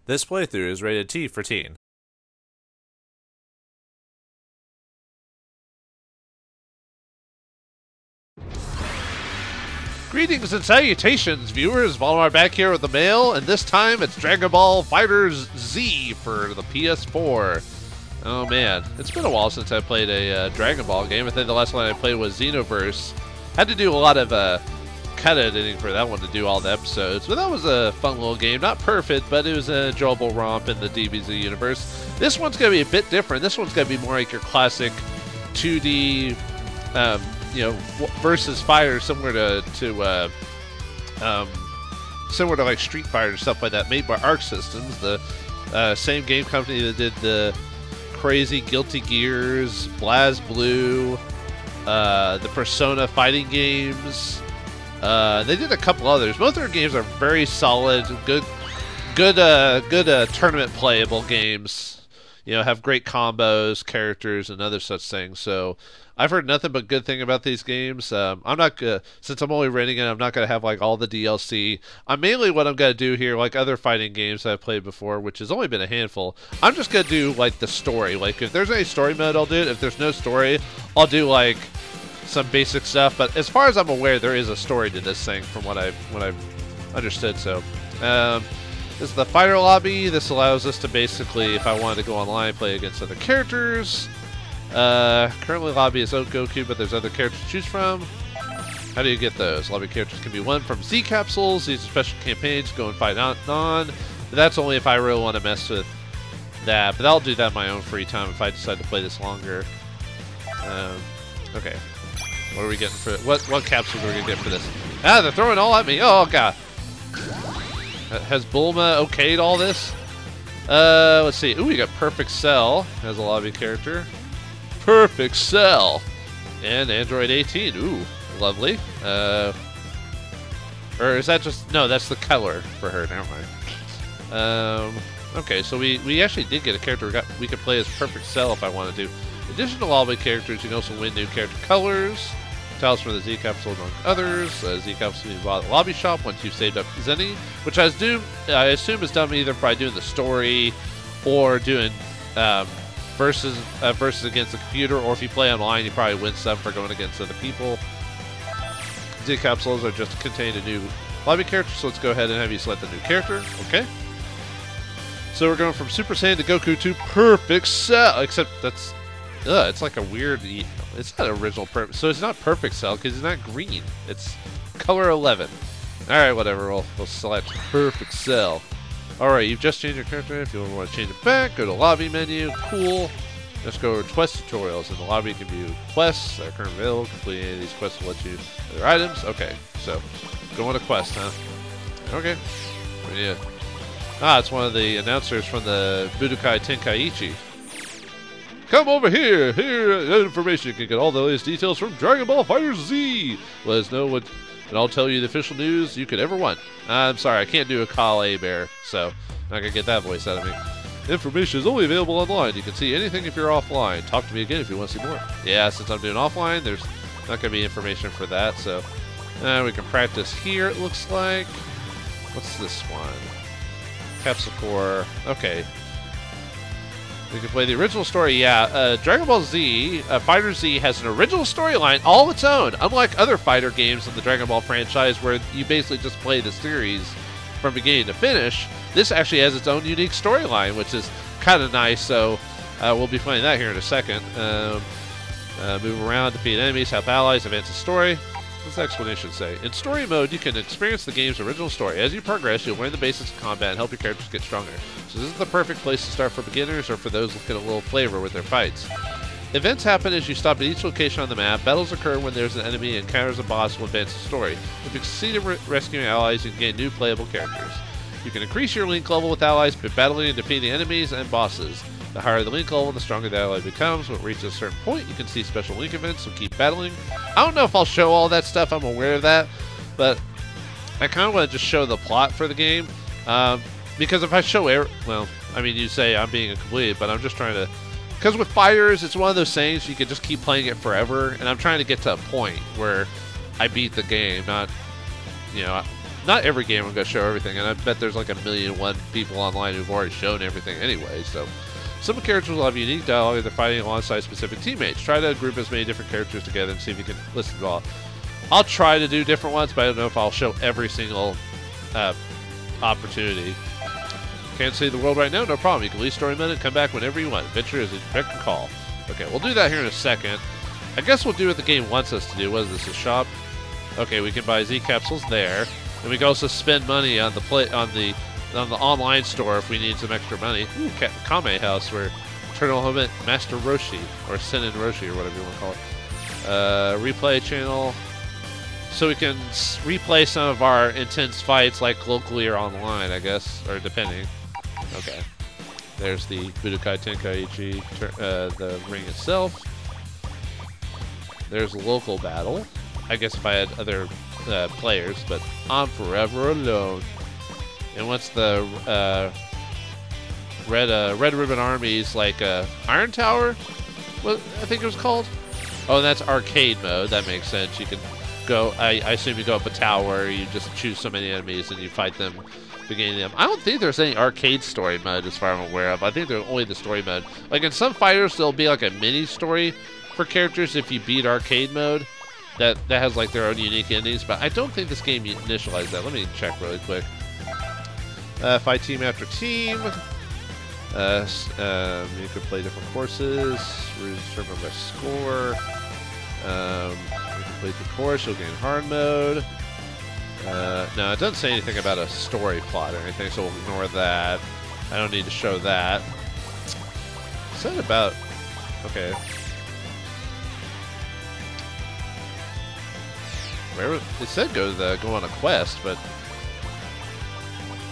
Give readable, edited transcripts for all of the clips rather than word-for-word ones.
This playthrough is rated T for teen. Greetings and salutations, viewers. Vauldemare back here with the mail, and this time it's Dragon Ball FighterZ for the PS4. Oh man, it's been a while since I played a Dragon Ball game. I think the last one I played was Xenoverse. Had to do a lot of cut editing for that one to do all the episodes, but that was a fun little game. Not perfect, but it was an enjoyable romp in the DBZ universe. This one's going to be a bit different. This one's going to be more like your classic 2D, versus fighter, similar to like Street Fighter and stuff like that, made by Arc Systems, the same game company that did the crazy Guilty Gears, BlazBlue, the Persona fighting games. They did a couple others. Both their games are very solid, good tournament playable games. You know, have great combos, characters, and other such things. So I've heard nothing but good thing about these games. I'm not since I'm only renting it, I'm not gonna have like all the DLC. Mainly what I'm gonna do here, like other fighting games that I've played before, which has only been a handful. I'm just gonna do like the story. Like if there's any story mode, I'll do it. If there's no story, I'll do like some basic stuff. But as far as I'm aware, there is a story to this thing, from what I've understood. So. This is the fighter lobby. This allows us to basically, if I wanted to go online, play against other characters. Currently lobby is Goku, but there's other characters to choose from. How do you get those? Lobby characters can be won from Z capsules. These are special campaigns. Go and fight on. But that's only if I really want to mess with that. But I'll do that in my own free time if I decide to play this longer. Okay. What are we getting for what capsules are we gonna get for this? Ah, they're throwing all at me. Oh god. Has Bulma okayed all this? Let's see. Ooh, we got Perfect Cell as a lobby character. Perfect Cell! And Android 18. Ooh, lovely. Or is that just... No, that's the color for her. Never mind. Okay, so we actually did get a character we could play as Perfect Cell if I wanted to. In addition to lobby characters, you can also win new character colors. Tiles from the Z capsule, among others. Z capsule you bought at the lobby shop once you've saved up Zenny, which I assume is done either by doing the story or doing versus against the computer, or if you play online, you probably win some for going against other people. Z capsules are just to contain a new lobby character, so let's go ahead and have you select a new character. Okay. So we're going from Super Saiyan to Goku to Perfect Cell, except that's it's like a weird. It's not original purpose, so it's not Perfect Cell because it's not green. It's color 11. All right, whatever. We'll select Perfect Cell. All right, you've just changed your character. If you want to change it back, go to lobby menu. Cool. Let's go to quest tutorials. In the lobby, you can view quests that are currently available. Completing any of these quests will let you other items. Okay, so going to quest, huh? Okay. Yeah. It's one of the announcers from the Budokai Tenkaichi. Come over here! Here, that information. You can get all the latest details from Dragon Ball FighterZ. Let us know what, and I'll tell you the official news you could ever want. I'm sorry, I can't do a Call A Bear, so I'm not gonna get that voice out of me. Information is only available online. You can see anything if you're offline. Talk to me again if you want to see more. Yeah, since I'm doing offline, there's not gonna be information for that. So we can practice here. It looks like. What's this one? Capsule Core. Okay. We can play the original story, yeah. Dragon Ball Z, FighterZ has an original storyline all its own, unlike other fighter games in the Dragon Ball franchise where you basically just play the series from beginning to finish. This actually has its own unique storyline, which is kind of nice, so we'll be playing that here in a second. Move around, defeat enemies, help allies, advance the story. What's the explanation say? In story mode, you can experience the game's original story. As you progress, you'll learn the basics of combat and help your characters get stronger. So this is the perfect place to start for beginners or for those looking a little flavor with their fights. Events happen as you stop at each location on the map. Battles occur when there's an enemy and encounters a boss will advance the story. If you succeed in rescuing allies, you can gain new playable characters. You can increase your link level with allies by battling and defeating enemies and bosses. The higher the link level, the stronger the ally becomes. When it reaches a certain point, you can see special link events, so keep battling. I don't know if I'll show all that stuff, I'm aware of that, but I kind of want to just show the plot for the game. Because if I show you say I'm being a complete, but I'm just trying to... Because with fighters, it's one of those things you can just keep playing it forever, and I'm trying to get to a point where I beat the game, not, not every game I'm going to show everything, and I bet there's like 1,000,001 people online who've already shown everything anyway, so. Some characters will have unique dialogue if they're fighting alongside specific teammates. Try to group as many different characters together and see if you can listen to all. I'll try to do different ones, but I don't know if I'll show every single opportunity. Can't see the world right now? No problem. You can leave story mode and come back whenever you want. Adventure is a direct call. Okay, we'll do that here in a second. I guess we'll do what the game wants us to do. What is this, a shop? Okay, we can buy Z capsules there. And we can also spend money on the online store if we need some extra money. Ooh, Kame House, where Eternal Hermit Master Roshi, or Senin Roshi, or whatever you want to call it. Replay channel. So we can replay some of our intense fights, like locally or online, I guess, or depending. Okay. There's the Budokai Tenkaichi, the ring itself. There's local battle. I guess if I had other players, but I'm forever alone. And what's the Red Ribbon Armies, like Iron Tower? What I think it was called? Oh, and that's arcade mode. That makes sense. You can go. I assume you go up a tower. You just choose so many enemies and you fight them, beginning them. I don't think there's any arcade story mode, as far as I'm aware of. I think there's only the story mode. Like in some fighters, there'll be like a mini story for characters if you beat arcade mode. That has like their own unique endings. But I don't think this game initialized that. Let me check really quick. Fight team after team. You could play different courses. Determine by score. You complete the course, you'll gain hard mode. No, it doesn't say anything about a story plot or anything, so we'll ignore that. I don't need to show that. It said about... Okay. Where was, it said go on a quest, but...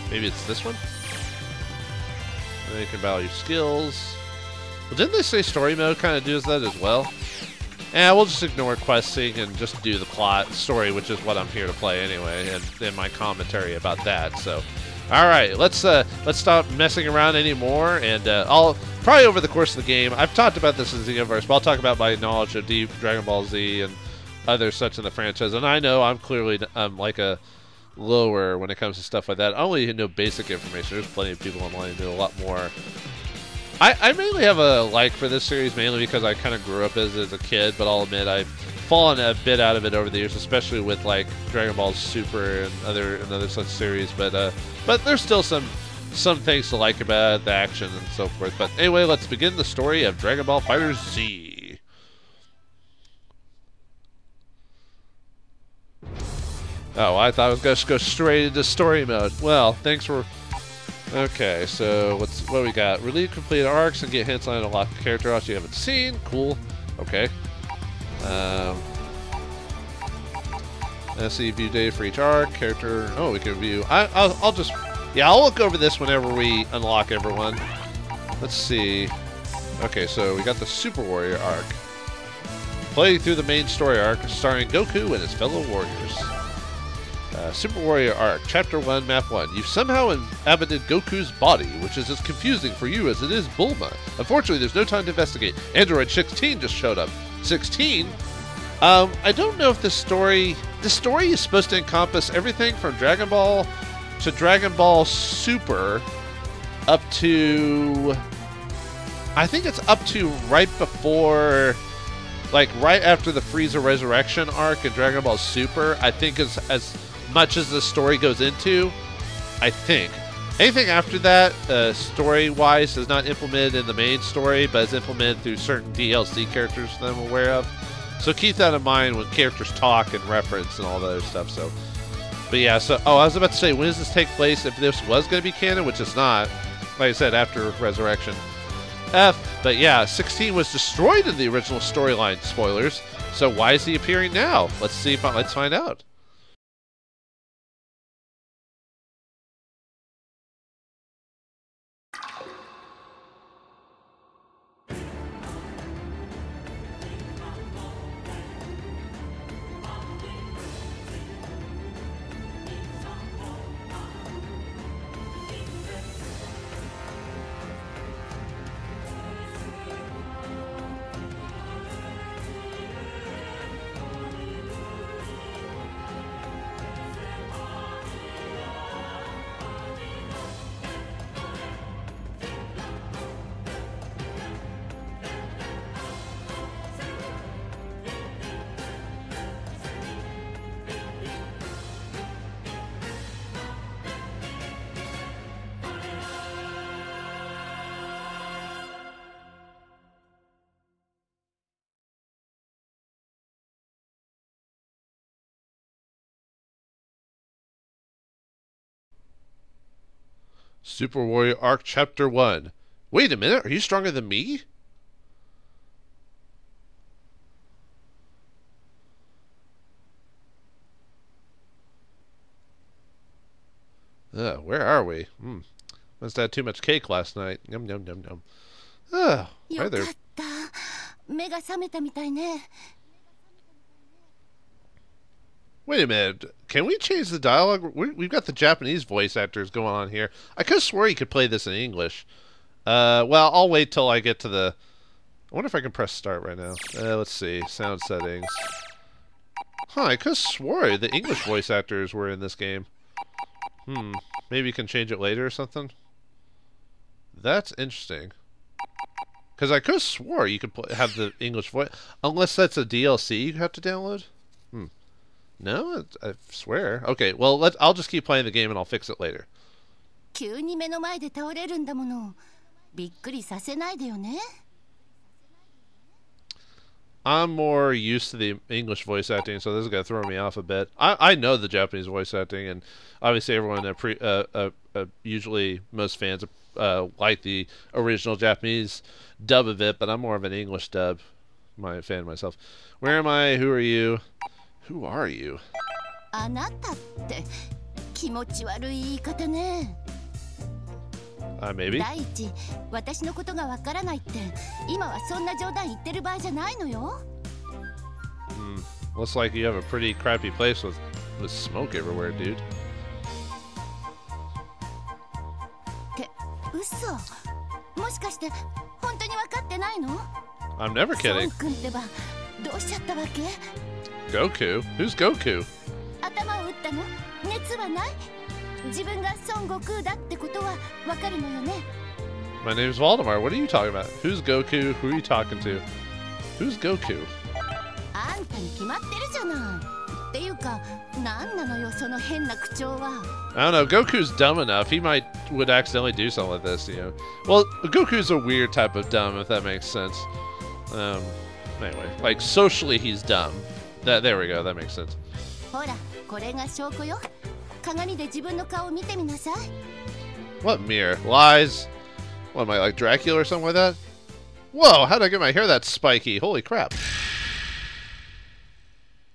Maybe it's this one? And then you can battle your skills. Well, didn't they say story mode kind of does that as well? Yeah, we'll just ignore questing and just do the plot story, which is what I'm here to play anyway, and my commentary about that. So, all right, let's stop messing around anymore, and I'll probably over the course of the game. I've talked about this in Xenoverse, but I'll talk about my knowledge of Deep Dragon Ball Z and other such in the franchise. And I know I'm clearly like a lower when it comes to stuff like that. I only know basic information. There's plenty of people online who know a lot more. I mainly have a like for this series, mainly because I kind of grew up as a kid, but I'll admit I've fallen a bit out of it over the years, especially with like Dragon Ball Super and other such series. But there's still some things to like about it, the action and so forth. But anyway, let's begin the story of Dragon Ball FighterZ. Oh, I thought I was going to go straight into story mode. Well, thanks for... Okay, so what do we got? Relieve completed arcs and get hints on unlock character arcs you haven't seen. Cool. Okay. Let's see, view data for each arc. Character... Oh, we can view... I'll just... Yeah, I'll look over this whenever we unlock everyone. Let's see. Okay, so we got the Super Warrior arc. Play through the main story arc starring Goku and his fellow warriors. Super Warrior Arc, Chapter 1, Map 1. You've somehow inhabited Goku's body, which is as confusing for you as it is Bulma. Unfortunately, there's no time to investigate. Android 16 just showed up. 16? I don't know if this story is supposed to encompass everything from Dragon Ball to Dragon Ball Super up to... I think it's up to right before... Like, right after the Frieza Resurrection arc in Dragon Ball Super, I think is as much as the story goes into, I think. Anything after that, story-wise, is not implemented in the main story, but is implemented through certain DLC characters that I'm aware of. So keep that in mind when characters talk and reference and all that other stuff. So, but yeah, so, oh, I was about to say, when does this take place? If this was going to be canon, which it's not, like I said, after Resurrection. But yeah, 16 was destroyed in the original storyline. Spoilers. So why is he appearing now? Let's find out. Super Warrior Arc Chapter 1. Wait a minute, are you stronger than me? Where are we? Must have had too much cake last night. Yum, yum, yum, yum. Hi there. Wait a minute. Can we change the dialogue? We've got the Japanese voice actors going on here. I could have swore you could play this in English. Well, I'll wait till I get to the... I wonder if I can press start right now. Let's see. Sound settings. Huh, I could have swore the English voice actors were in this game. Maybe you can change it later or something? That's interesting. Because I could have swore you could have the English voice... Unless that's a DLC you have to download? No? I swear. Okay, well, I'll just keep playing the game and I'll fix it later. I'm more used to the English voice acting, so this is going to throw me off a bit. I know the Japanese voice acting, and obviously everyone, usually most fans like the original Japanese dub of it, but I'm more of an English dub fan myself. Where am I? Who are you? Who are you? Maybe? Looks like you have a pretty crappy place with smoke everywhere, dude. I'm never kidding. Goku? Who's Goku? My name's Vauldemare. What are you talking about? Who's Goku? Who are you talking to? Who's Goku? I don't know. Goku's dumb enough. He would accidentally do something like this, you know. Well, Goku's a weird type of dumb, if that makes sense. Anyway, like socially, he's dumb. There we go. That makes sense. What mirror? Lies? What am I, like Dracula or something like that? Whoa! How did I get my hair that spiky? Holy crap!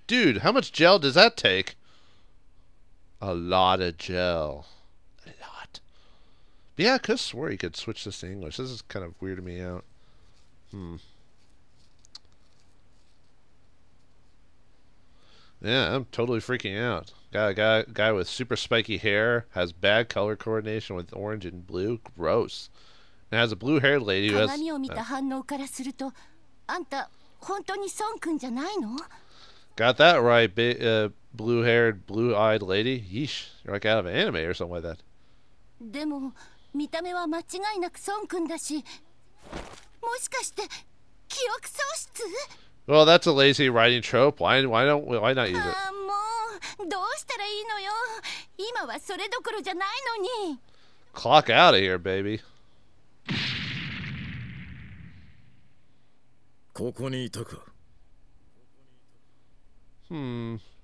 Dude, how much gel does that take? A lot of gel. A lot. But yeah, I could have swore you could switch this to English. This is kind of weirding me out. Yeah, I'm totally freaking out. Got a guy with super spiky hair, has bad color coordination with orange and blue. Gross. And has a blue-haired lady who has... Got that right, blue-haired, blue-eyed lady. Yeesh, you're like out of an anime or something like that. Well, that's a lazy writing trope. Why not use it? Clock out of here, baby.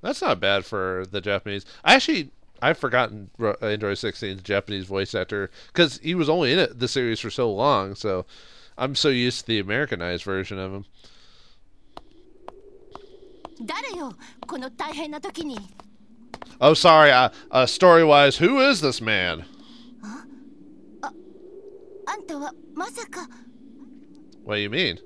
That's not bad for the Japanese. I've forgotten Android 16's Japanese voice actor because he was only in the series for so long, so I'm so used to the Americanized version of him. Oh, sorry. Story-wise, who is this man? What do you mean?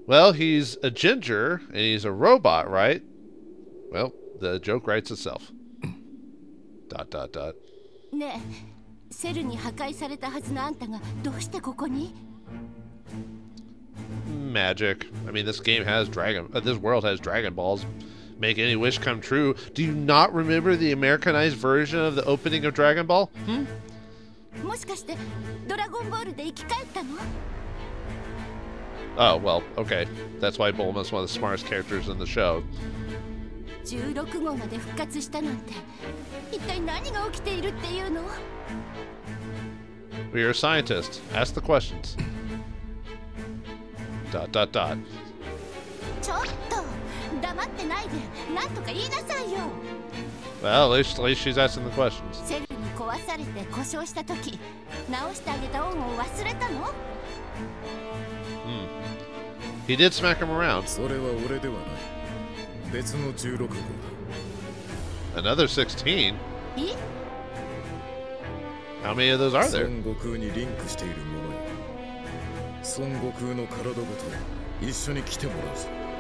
Well, he's a ginger, and he's a robot, right? Well, the joke writes itself. ... Magic. I mean, this game has this world has Dragon Balls. Make any wish come true. Do you not remember the Americanized version of the opening of Dragon Ball? Oh, well, okay. That's why Bulma's one of the smartest characters in the show. We are a scientist. Ask the questions. ... Well, at least she's asking the questions. He did smack him around. Another 16? How many of those are there?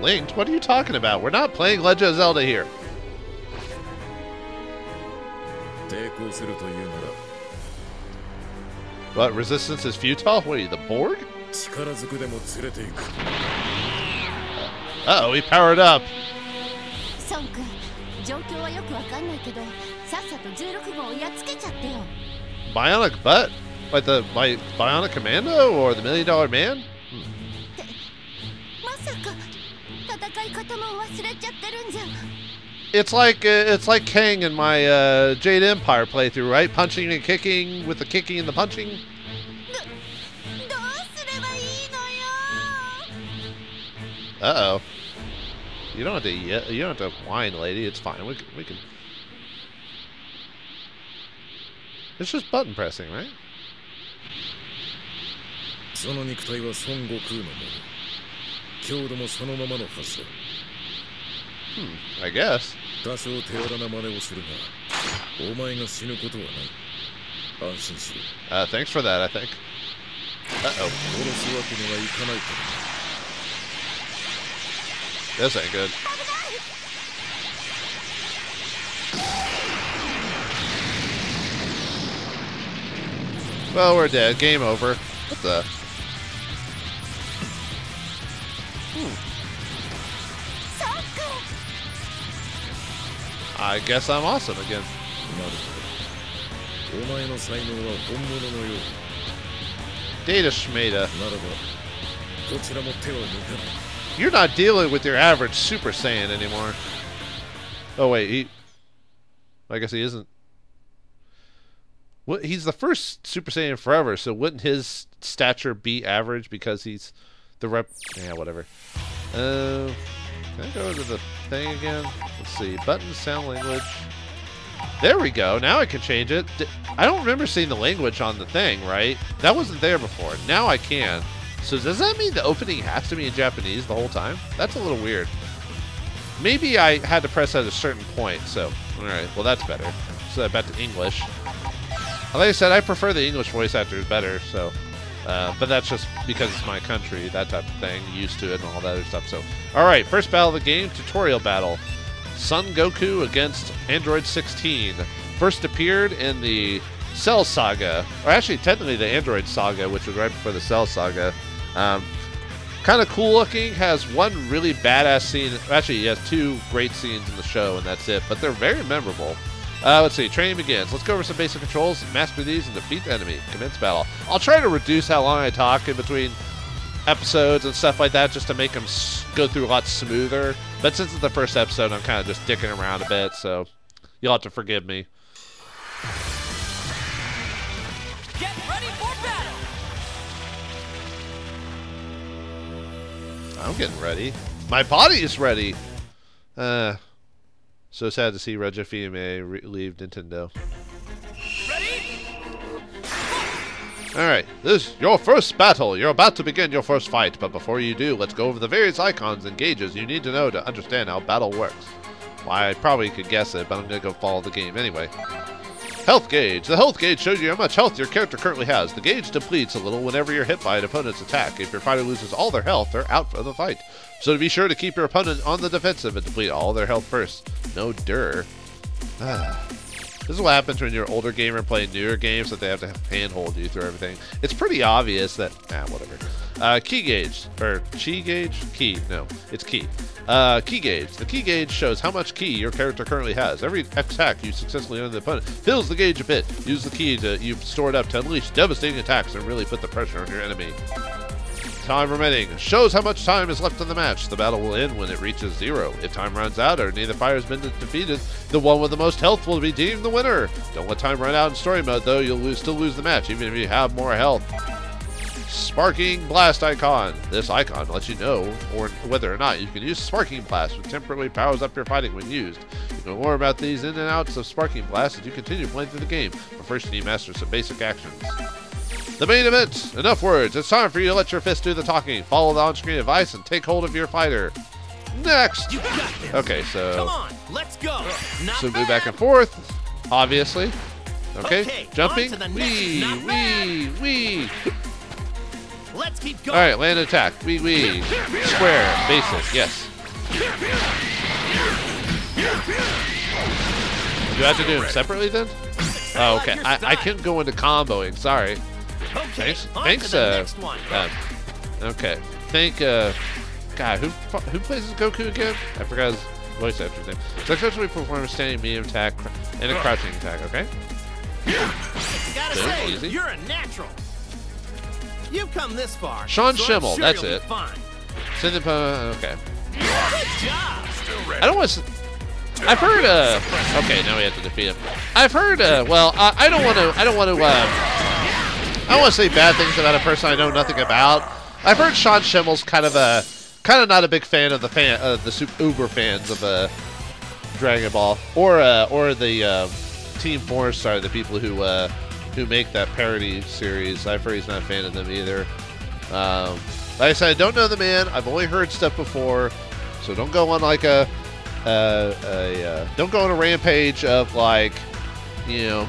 Linked? What are you talking about? We're not playing Legend of Zelda here. What, resistance is futile? What are you, the Borg? Uh-oh, he powered up. Bionic butt? Like Bionic Commando or the $1 Million Man? It's like Kang in my Jade Empire playthrough, right? Punching and kicking with the kicking and the punching. Uh-oh. You don't have to you don't have to whine, lady. It's fine. We can. It's just button pressing, right? I guess. Thanks for that, I think. Uh-oh. This ain't good. Well, we're dead. Game over. What the? I guess I'm awesome again. Data Schmeda. You're not dealing with your average Super Saiyan anymore. Oh wait, I guess he isn't. What? He's the first Super Saiyan forever, so wouldn't his stature be average because he's the rep? Yeah, whatever. Can I go to the thing again? Let's see. Buttons, sound language. There we go. Now I can change it. I don't remember seeing the language on the thing, right? That wasn't there before. Now I can. So does that mean the opening has to be in Japanese the whole time? That's a little weird. Maybe I had to press at a certain point, so... Alright, well that's better. So back to English. Like I said, I prefer the English voice actors better, so... but that's just because it's my country, that type of thing, used to it and all that other stuff. So, alright, first battle of the game, tutorial battle. Son Goku against Android 16. First appeared in the Cell Saga, or actually technically the Android Saga, which was right before the Cell Saga. Kind of cool looking, has one really badass scene. Actually, he has two great scenes in the show, and that's it, but they're very memorable. Let's see, training begins. Let's go over some basic controls, master these, and defeat the enemy. Commence battle. I'll try to reduce how long I talk in between episodes and stuff like that just to make them go through a lot smoother. But since it's the first episode, I'm kind of just dicking around a bit, so you'll have to forgive me. Get ready for battle! I'm getting ready. My body is ready. So sad to see Regia Fime leave Nintendo. Ready? Alright, this is your first battle. You're about to begin your first fight, but before you do, let's go over the various icons and gauges you need to know to understand how battle works. Well, I probably could guess it, but I'm going to go follow the game anyway. Health gauge. The health gauge shows you how much health your character currently has. The gauge depletes a little whenever you're hit by an opponent's attack. If your fighter loses all their health, they're out for the fight. So be sure to keep your opponent on the defensive and deplete all their health first. No dir. This is what happens when you're an older gamer playing newer games that they have to handhold you through everything. It's pretty obvious that... whatever. Key gauge. Or chi gauge? Key. No, it's key. Key gauge. The key gauge shows how much key your character currently has. Every attack you successfully on the opponent fills the gauge a bit. Use the key you've stored up to unleash devastating attacks and really put the pressure on your enemy. Time remaining. Shows how much time is left in the match. The battle will end when it reaches 0. If time runs out or neither fighter has been defeated, the one with the most health will be deemed the winner. Don't let time run out in story mode, though. You'll still lose the match, even if you have more health. Sparking Blast icon. This icon lets you know whether or not you can use Sparking Blast, which temporarily powers up your fighting when used. You can learn more about these in and outs of Sparking Blast as you continue playing through the game, but first you need to master some basic actions. The main event! Enough words. It's time for you to let your fist do the talking. Follow the on-screen advice and take hold of your fighter. Next! You got this. Okay, so... Come on, let's go. Not So move bad. back and forth, obviously. Okay, jumping. on to the Wee, next. Not bad. wee. Let's keep going. Alright, land attack. Wee. Square. Basic. Yes. Do I have to do them separately then? Oh, okay. I can go into comboing. Sorry. Okay, Thanks. on to the next one. Okay. God, who plays as Goku again? I forgot his voice actor's name. Successfully perform a standing medium attack and a crouching attack. Okay. Gotta Boom, say, easy. you're a natural. You've come this far. Sean so I'm Schimmel, sure that's you'll be it. Fine. Send the okay. Good job. I don't want to. I've heard. Okay, now we have to defeat him. I've heard. Well, I don't want to. I don't want to say bad things about a person I know nothing about. I've heard Sean Schimmel's kind of not a big fan of the super uber fans of Dragon Ball or the Team Four Star, the people who make that parody series. I've heard he's not a fan of them either. Like I said, I don't know the man. I've only heard stuff before, so don't go on like don't go on a rampage of like,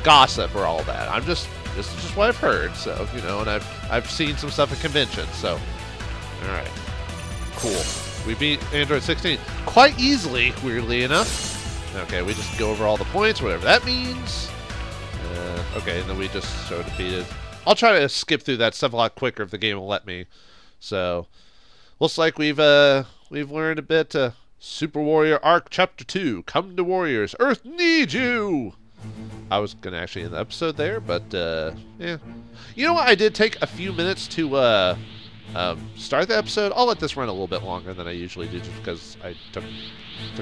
gossip or all that. This is just what I've heard. So and I've seen some stuff at conventions. So, all right, cool. We beat Android 16 quite easily, weirdly enough. Okay, we just go over all the points, whatever that means. Okay, and then we just so defeated. I'll try to skip through that stuff a lot quicker if the game will let me. So, looks like we've learned a bit. Super Warrior Arc Chapter 2. Come to Warriors. Earth needs you! I was going to actually end the episode there, but, yeah. You know what? I did take a few minutes to start the episode. I'll let this run a little bit longer than I usually do just because I took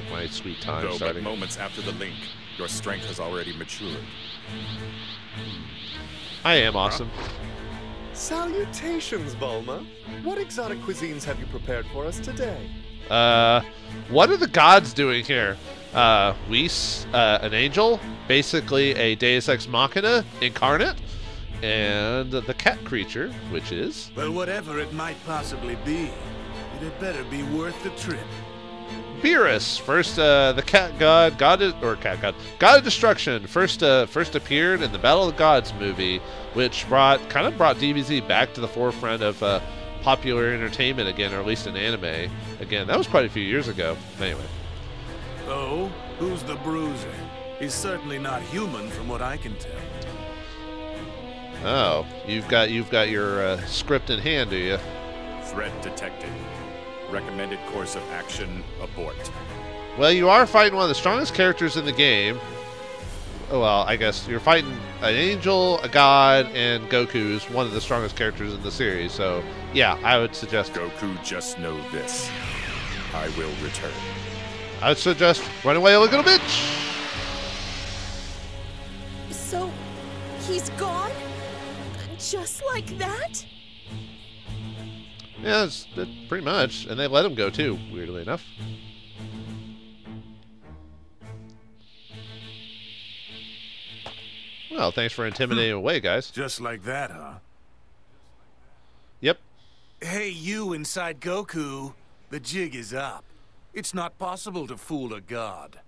my sweet time Though but starting. moments after the link, your strength has already matured. I am awesome. Salutations, Bulma. What exotic cuisines have you prepared for us today? What are the gods doing here? Whis, an angel, basically a Deus Ex Machina incarnate, and the cat creature, which is... Well, whatever it might possibly be, it had better be worth the trip. Beerus, first the cat god, god of destruction, first appeared in the Battle of the Gods movie, which brought DBZ back to the forefront of popular entertainment again, or at least in anime again. That was quite a few years ago. Anyway. Oh, who's the bruiser? He's certainly not human, from what I can tell. Oh, you've got your script in hand, do you? Threat detected. Recommended course of action, abort. Well, you are fighting one of the strongest characters in the game. Oh, well, I guess you're fighting an angel, a god, and Goku's one of the strongest characters in the series. So, yeah, I would suggest... Goku, just know this. I will return. I would suggest run away, little bitch! So, he's gone? Just like that? Yeah, that's pretty much. And they let him go, too, weirdly enough. Well, thanks for intimidating away, guys. Just like that, huh? Yep. Hey, you inside Goku. The jig is up. It's not possible to fool a god.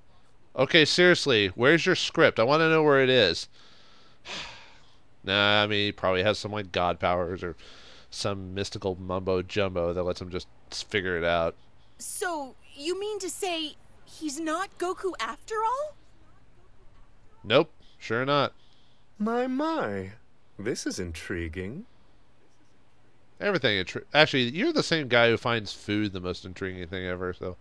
Okay, seriously, where's your script? I want to know where it is. Nah, I mean, he probably has some, like, god powers or some mystical mumbo-jumbo that lets him just figure it out. So, you mean to say he's not Goku after all? Nope, sure not. My. This is intriguing. Everything. Actually, you're the same guy who finds food the most intriguing thing ever, so...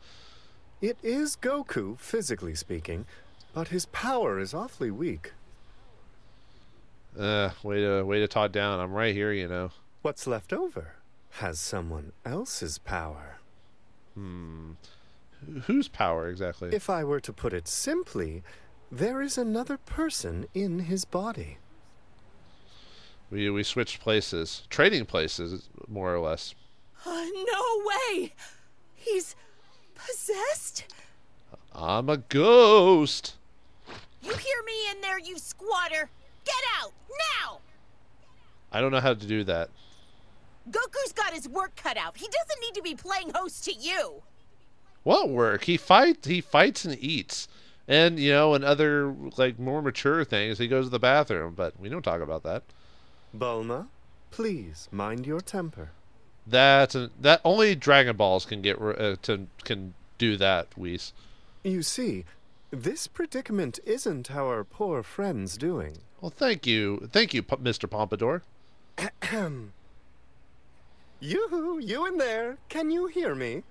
It is Goku, physically speaking, but his power is awfully weak. Way to talk down. I'm right here, you know. What's left over has someone else's power. Whose power, exactly? If I were to put it simply, there is another person in his body. We switched places. Trading places, more or less. No way! He's possessed? I'm a ghost. You hear me in there, you squatter? Get out, now! I don't know how to do that. Goku's got his work cut out. He doesn't need to be playing host to you. What work? He fights and eats. And, you know, and other, like, more mature things. He goes to the bathroom, but we don't talk about that. Bulma, please mind your temper. That only Dragon Balls can can do that, Whis. You see, this predicament isn't our poor friend's doing. Well, thank you, Mr. Pompadour. You in there, can you hear me?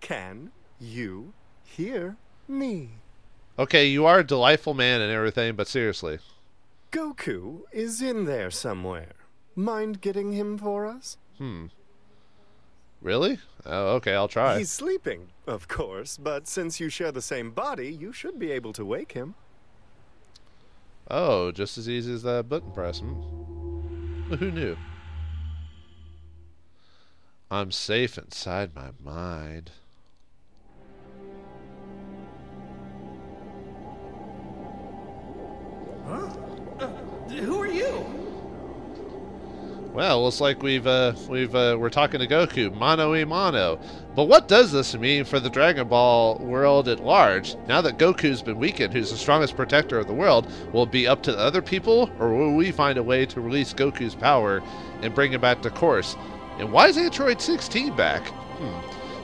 Can you hear me? Okay, you are a delightful man and everything, but seriously. Goku is in there somewhere. Mind getting him for us? Really? Oh, okay, I'll try. He's sleeping, of course, but since you share the same body, you should be able to wake him. Oh, just as easy as that button press. Who knew? I'm safe inside my mind. Who are you? Well, looks like we're talking to Goku, mano a mano. But what does this mean for the Dragon Ball world at large? Now that Goku's been weakened, who's the strongest protector of the world, will it be up to the other people, or will we find a way to release Goku's power and bring him back to course? And why is Android 16 back?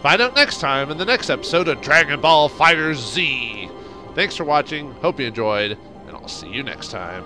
Find out next time in the next episode of Dragon Ball FighterZ. Thanks for watching, hope you enjoyed, and I'll see you next time.